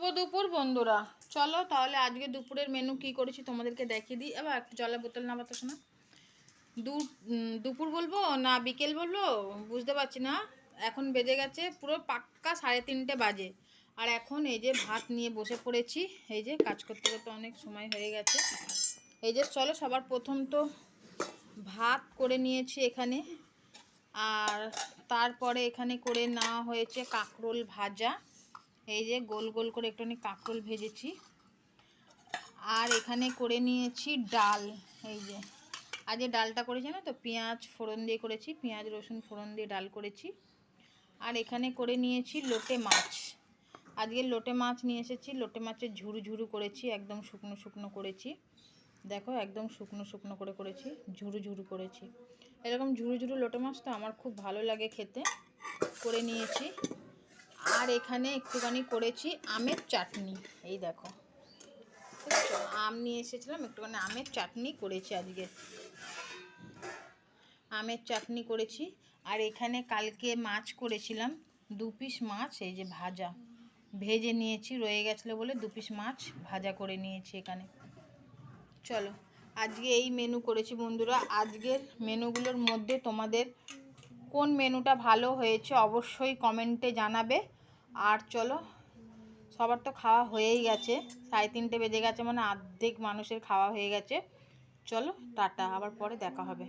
শুভ দুপুর বন্ধুরা, চলো তাহলে আজকে দুপুরের মেনু কি করেছি তোমাদেরকে দেখিয়ে দিই। এবার একটু জলের বোতল না বাতাস না, দুপুর বলবো না বিকেল বলবো বুঝতে পারছি না। এখন বেজে গেছে পুরো পাক্কা 3:30 বাজে, আর এখন এই যে ভাত নিয়ে বসে পড়েছি। এই যে কাজ করতে করতে অনেক সময় হয়ে গেছে। এই যে চলো সবার প্রথম তো ভাত করে নিয়েছি এখানে, আর তারপরে এখানে করে নেওয়া হয়েছে কাঁকরোল ভাজা। এই যে গোল গোল করে একটুখানি কাঁকরোল ভেজেছি। আর এখানে করে নিয়েছি ডাল। এই যে আজকে ডালটা করেছি না তো পেঁয়াজ ফোড়ন দিয়ে করেছি, পেঁয়াজ রসুন ফোড়ন দিয়ে ডাল করেছি। আর এখানে করে নিয়েছি লোটে মাছ। আজকে লোটে মাছ নিয়ে এসেছি, লোটে মাছের ঝুরু ঝুরু করেছি, একদম শুকনো শুকনো করেছি। দেখো একদম শুকনো শুকনো করে করেছি, ঝুরু ঝুরু করেছি। এরকম ঝুরু ঝুরু লোটে মাছটা আমার খুব ভালো লাগে খেতে, করে নিয়েছি। আর এখানে একটুখানি করেছি আমের চাটনি। এই দেখো আম নিয়ে এসেছিলাম, একটুখানি আমের চাটনি করেছি আজকে, আমের চাটনি করেছি। আর এখানে কালকে মাছ করেছিলাম 2 পিস মাছ, এই যে ভাজা ভেজে নিয়েছি, রয়ে গেছিলো বলে 2 পিস মাছ ভাজা করে নিয়েছি এখানে। চলো আজকে এই মেনু করেছি বন্ধুরা। আজকের মেনুগুলোর মধ্যে তোমাদের কোন মেনুটা ভালো হয়েছে অবশ্যই কমেন্টে জানাবে। আর চলো সবার তো খাওয়া হয়েই গেছে, 3:30 বেজে গেছে, মানে অর্ধেক মানুষের খাওয়া হয়ে গেছে। চলো টাটা, আবার পরে দেখা হবে।